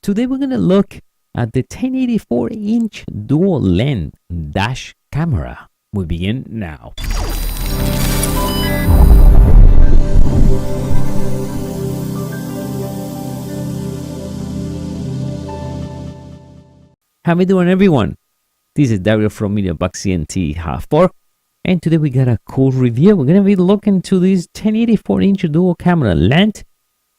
Today we're going to look at the 1084-inch dual lens dash camera. We begin now. How we doing, everyone? This is Dario from MEDIABOXENT Half4, and today we got a cool review. We're going to be looking to this 1084-inch dual camera lens.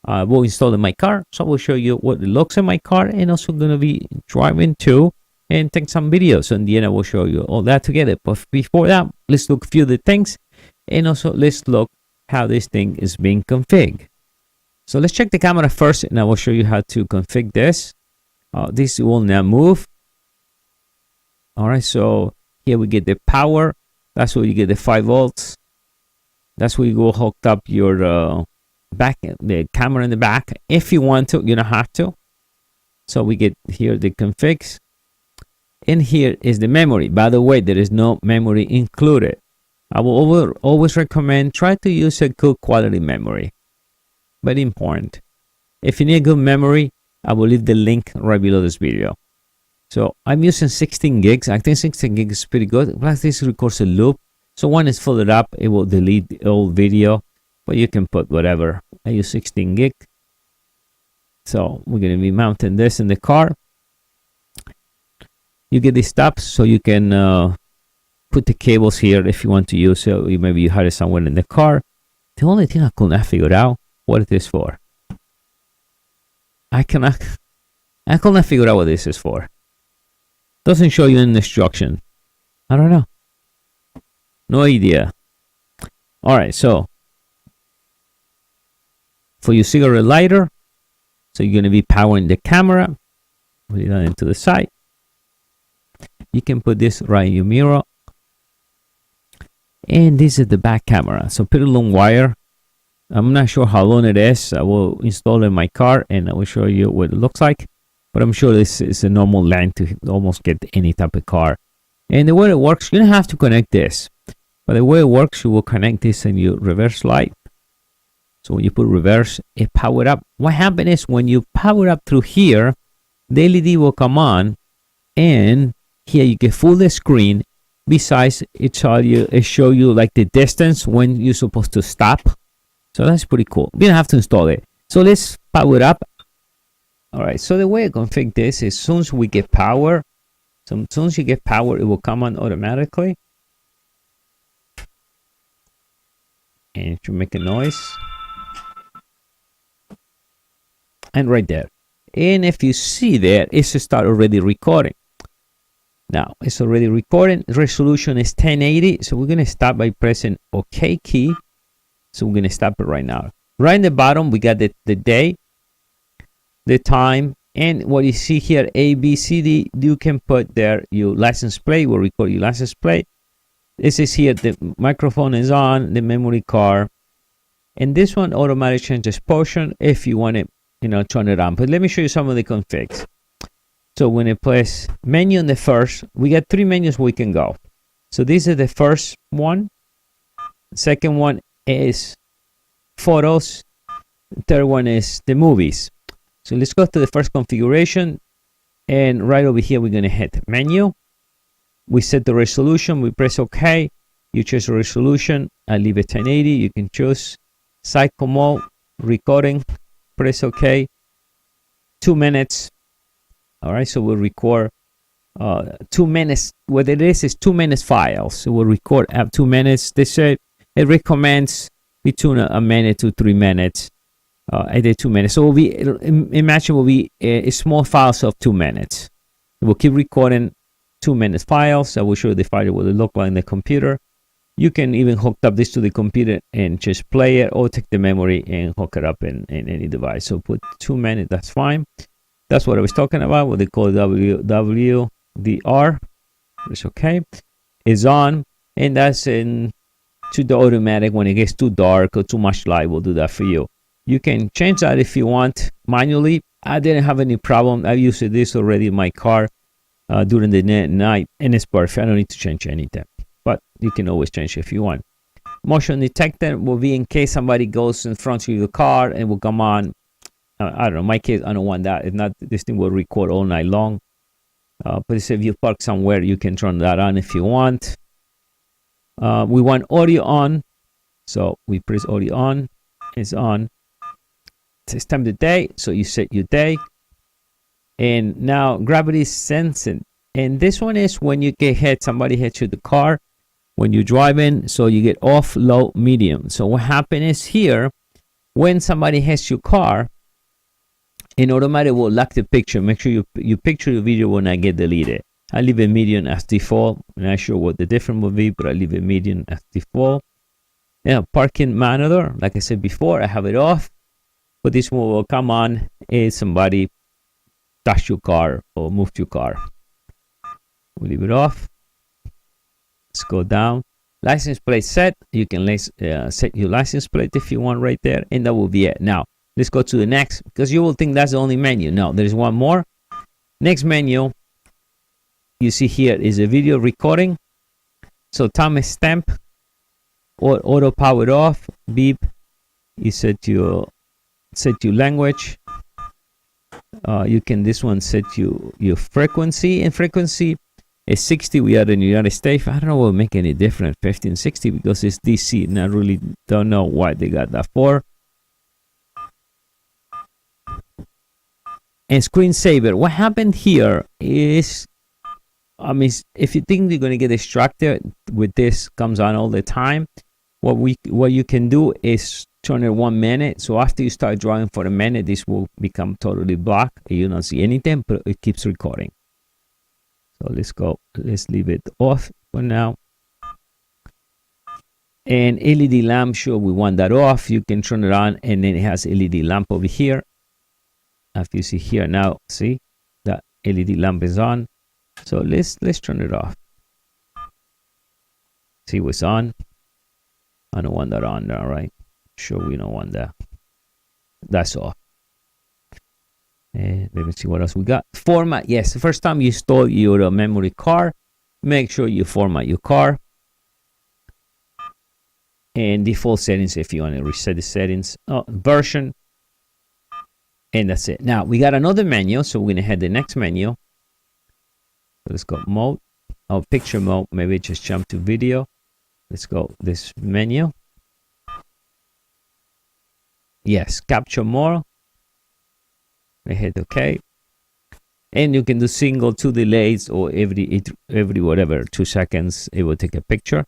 We'll install in my car, so I will show you what it looks in my car, and also going to be driving too and take some videos. So in the end, I will show you all that together. But before that, let's look a few of the things, and also let's look how this thing is being configured. So let's check the camera first, and I will show you how to configure this. This will now move. All right, so here we get the power. That's where you get the 5 volts. That's where you go hooked up your the camera in the back. If you want to, you don't have to. So we get here the configs. And here is the memory. By the way, there is no memory included. I will always recommend try to use a good quality memory. Very important. If you need a good memory, I will leave the link right below this video. So I'm using 16 gigs. I think 16 gigs is pretty good. Plus this records a loop. So when it's filled up, it will delete the old video. But you can put whatever. I use 16 gig. So we're going to be mounting this in the car. You get the stops so you can put the cables here if you want to use it. Maybe you had it somewhere in the car. The only thing I could not figure out what it is for. I could not figure out what this is for. Doesn't show you in the instruction. I don't know. No idea. All right, so for your cigarette lighter, so you're going to be powering the camera. Put it on into the side. You can put this right in your mirror. And this is the back camera. So pretty long wire. I'm not sure how long it is. I will install it in my car and I will show you what it looks like. But I'm sure this is a normal length to almost get any type of car. And the way it works, you don't have to connect this. But the way it works, you will connect this in your reverse light. So when you put reverse, it power up. What happens is when you power up through here, the LED will come on, and here you get full the screen. Besides, it show you like the distance when you're supposed to stop. So that's pretty cool. You don't have to install it. So let's power up. All right. So the way I configure this is, as soon as we get power, so as soon as you get power, it will come on automatically, and it should make a noise. And right there. And if you see there, it's start already recording. Now it's already recording. Resolution is 1080. So we're going to start by pressing OK key. So we're going to stop it right now. Right in the bottom, we got the day, the time, and what you see here, A, B, C, D. You can put there your license plate. Will record your license plate. This is here. The microphone is on. The memory card. And this one automatically changes portion if you want it. Turn it on. But let me show you some of the configs. So when I press menu on the first, we got 3 menus we can go. So this is the first one. Second one is photos. Third one is the movies. So let's go to the first configuration. And right over here, we're going to hit menu. We set the resolution. We press OK. You choose the resolution. I leave it 1080. You can choose cycle mode, recording. Press OK. 2 minutes. All right, so we'll record 2 minutes. What it is 2 minutes files. So we'll record at 2 minutes. They said it recommends between a minute to 3 minutes. I did 2 minutes. So we'll be, imagine will be a small files of 2 minutes. We'll keep recording 2 minute files. I will show you the file what it look like in the computer. You can even hook up this to the computer and just play it, or take the memory and hook it up in any device. So put 2 minutes, that's fine. That's what I was talking about, what they call WWDR. It's okay. It's on, and that's in to the automatic. When it gets too dark or too much light, will do that for you. You can change that if you want manually. I didn't have any problem. I used this already in my car during the night, and it's perfect. I don't need to change anything. But you can always change if you want. Motion detector will be in case somebody goes in front of your car and will come on. I don't know, my case, I don't want that. If not, this thing will record all night long. But if you park somewhere, you can turn that on if you want. We want audio on, so we press audio on. It's on. It's time of the day, so you set your day. And now gravity sensing. And this one is when you get hit, somebody hits you the car when you're driving, so you get off, low, medium. So what happens is here, when somebody hits your car, it automatically will lock the picture. Make sure you picture the video will not get deleted. I leave a medium as default. I'm not sure what the difference will be, but I leave a medium as default. Now, parking monitor, like I said before, I have it off. But this one will come on if somebody touched your car or moved your car. We leave it off. Let's go down. License plate set. You can set your license plate if you want right there, and that will be it. Now, let's go to the next, because you will think that's the only menu. No, there is one more. Next menu, you see here is a video recording. So timestamp or auto powered off, beep. You set your language. You can this one set your frequency, and frequency is 60. We are in the United States. I don't know what will make any difference 1560 because it's DC, and I really don't know why they got that for. And screensaver. What happened here is, I mean, if you think you're going to get distracted with this comes on all the time, what you can do is turn it 1 minute. So after you start drawing for a minute, this will become totally black. You don't see anything, but it keeps recording. So let's leave it off for now. And LED lamp, sure, we want that off. You can turn it on, and then it has LED lamp over here. If you see here now, see that LED lamp is on. So let's turn it off. See what's on. I don't want that on there, right? Sure, we don't want that. That's off. And let me see what else we got. Format, yes. The first time you install your memory card, make sure you format your card. And default settings if you want to reset the settings. Version. And that's it. Now we got another menu, so we're gonna head the next menu. So let's go mode. Oh, picture mode. Maybe just jump to video. Let's go this menu. Yes, capture more. We hit OK. And you can do single, 2 delays, or every whatever 2 seconds it will take a picture.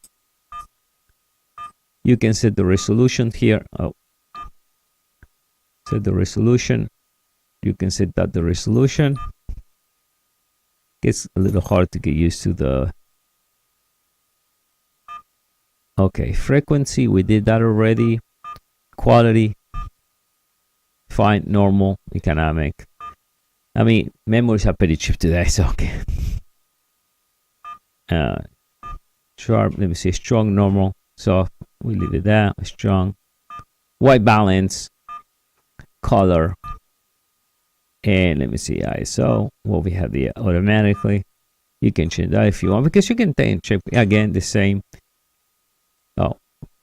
You can set the resolution here. Oh, set the resolution. You can set that the resolution. It's a little hard to get used to the. Okay, frequency, we did that already. Quality, fine, normal, economic. I mean, memories are pretty cheap today, so okay. Sharp, let me see, strong, normal, soft, we leave it there, strong. White balance, color, and let me see, ISO, what we have there automatically. You can change that if you want, because you can check again the same. Oh,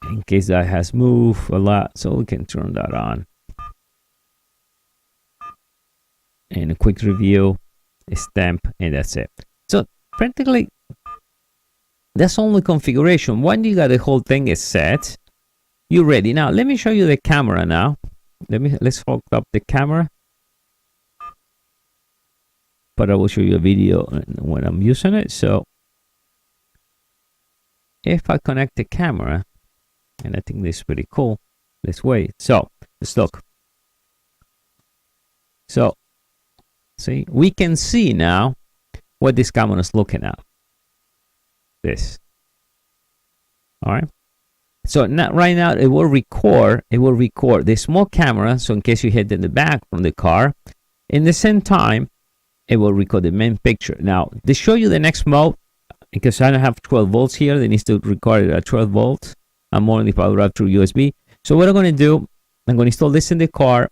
in case that has moved a lot, so we can turn that on. And a quick review, a stamp, and that's it. So practically, that's only configuration. When you got the whole thing is set, you're ready. Now let me show you the camera. Now let's hook up the camera. But I will show you a video when I'm using it. So if I connect the camera, and I think this is pretty cool. Let's wait. So let's look. So see, we can see now what this camera is looking at. This. All right. So now, right now, it will record. It will record the small camera. So in case you hit in the back from the car, in the same time, it will record the main picture. Now, to show you the next mode, because I don't have 12 volts here, they need to record it at 12 volts. I'm only powered up through USB. So what I'm going to do, I'm going to install this in the car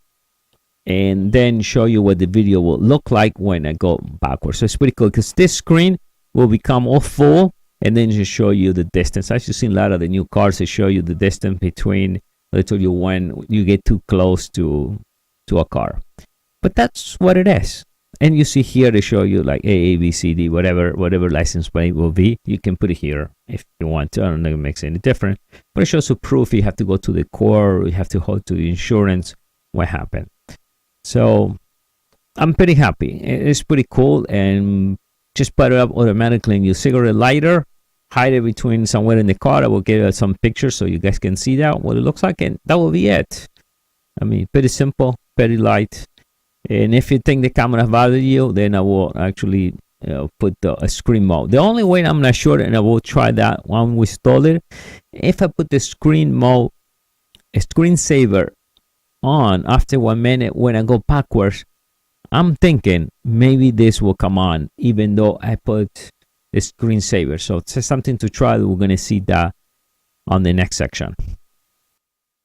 and then show you what the video will look like when I go backwards. So it's pretty cool because this screen will become all full and then just show you the distance. As you've seen a lot of the new cars, they show you the distance between, they tell you when you get too close to to a car. But that's what it is. And you see here they show you like A, B, C, D, whatever license plate will be. You can put it here if you want to. I don't know if it makes any difference. But it shows you proof. You have to go to the core. You have to hold to the insurance. What happened? So I'm pretty happy. It's pretty cool. And just put it up automatically in your cigarette lighter. Hide it between somewhere in the car. I will get some pictures so you guys can see that, what it looks like. And that will be it. I mean, pretty simple, very light. And if you think the camera bothers you, then I will actually put a screen mode. The only way I'm not sure, and I will try that when we install it, if I put the screen mode, a screensaver on after 1 minute when I go backwards, I'm thinking maybe this will come on, even though I put the screensaver. So it's something to try. We're going to see that on the next section.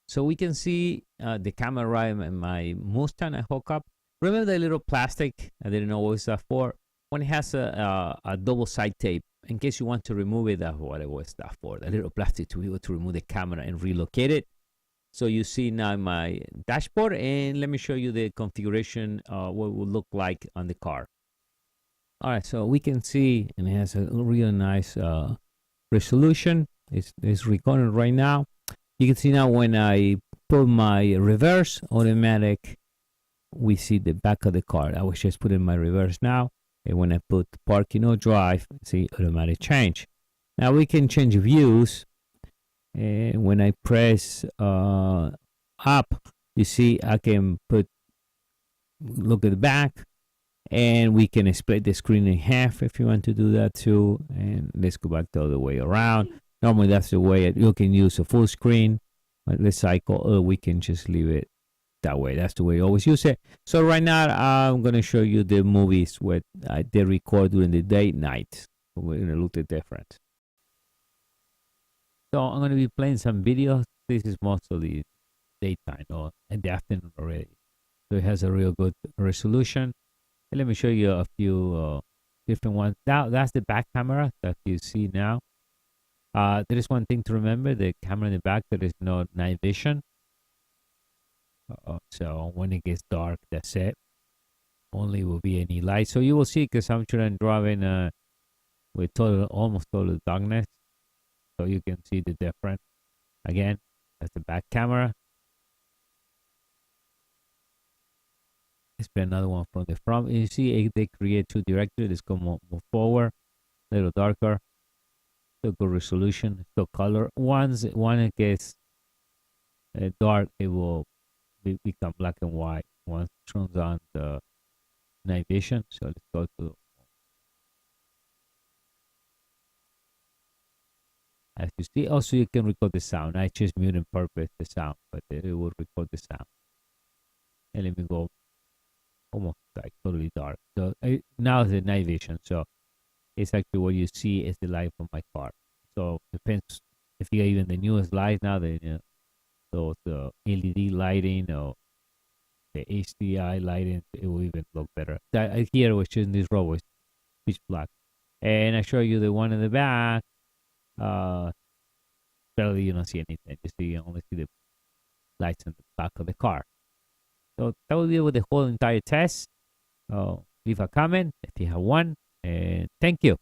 So we can see the camera right in my Mustang I hook up. Remember the little plastic? I didn't know what was that for. When it has a double side tape, in case you want to remove it, that's what it was that for. The little plastic to be able to remove the camera and relocate it. So you see now my dashboard, and let me show you the configuration, what it will look like on the car. All right, so we can see, and it has a real nice resolution. It's recording right now. You can see now when I put my reverse automatic, we see the back of the car. I was just putting my reverse now. And when I put parking or drive, see automatic change. Now we can change views. And when I press up, you see I can look at the back. And we can split the screen in half if you want to do that too. And let's go back the other way around. Normally that's the way you can use a full screen. But let's cycle, or we can just leave it that way. That's the way you always use it. So right now I'm going to show you the movies where they record during the day, night. We're going to look at different. So I'm going to be playing some videos. This is mostly daytime or in the afternoon already. So it has a real good resolution. And let me show you a few different ones. Now that's the back camera that you see now. There is one thing to remember: the camera in the back, there is no night vision. So when it gets dark, that's it. Only will be any light. So you will see, because I'm driving with almost total darkness. So you can see the difference. Again, that's the back camera. Let's play another one from the front. You see they create two directories. Let's go more forward, a little darker. Still good resolution, still color. Once it gets dark, it will become black and white. Once it turns on the night vision. So let's go to, as you see, also you can record the sound. I just muted on purpose the sound, but it will record the sound. And let me go almost like totally dark. So now it's the night vision. So it's actually what you see is the light from my car. So depends if you get even the newest light now, so the LED lighting or the HDI lighting, it will even look better. That here was in this row was pitch black, and I show you the one in the back. Barely you don't see anything. You only see the lights in the back of the car. So that will be with the whole entire test. Leave a comment if you have one, and thank you.